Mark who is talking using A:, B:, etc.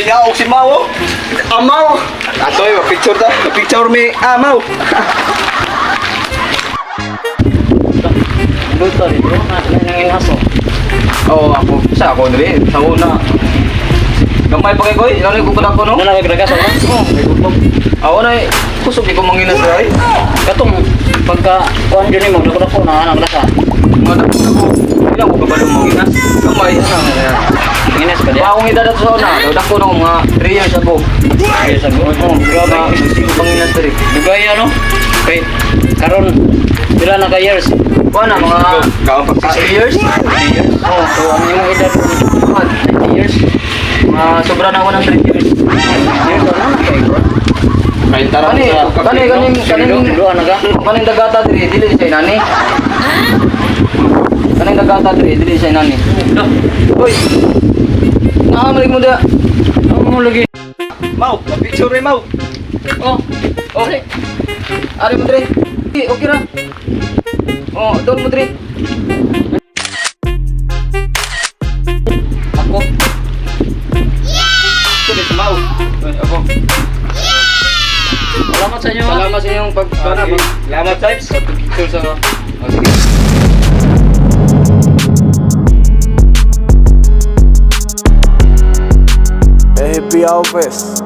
A: Yaw si Mau. Amaw. Atoy, picture ta. Picture mi Amaw.
B: Luto dito, nangin aso.
A: Oh, ako diri sa una. Gamay pa kay koy, ilan ko pala ko no?
B: Ano nagregas ako? Oo, may gutom.
A: Aw na kusog di ko manginas ay.
B: Katong pagka kuan dyan mo, dako na anak rasa.
A: Mga ko. Ilan ko ba manginas? Gamay ana.
B: Ginas ka diya.
A: Baong edad sa una, dako na mga 3 years ago.
B: Ay sa go.
A: Oh, grabe, hindi ko manginas diri.
B: Dugay ano? Kay karon pila na ka years?
A: Kuan na mga kaon pa 6 years.
B: 3 years. Oh, so ang imong edad 20 years.
A: Sobra na ako ng 3 years.
B: Years na kay ko.
A: Kain tara kaning dagata dili say nani. Kaning dagata dili say nani. Hoy. Naamalik mo da.
B: Amo lagi.
A: Mau, picture rin mau.
B: Oh.
A: Oh. Ari mo dre. Okay ra. Oh, doon mo dre. Ako. Sulit mau. Ako.
B: Salamat sa inyo.
A: Salamat sa inyong Salamat types. Picture sa. Oh, sige.
C: ABL West.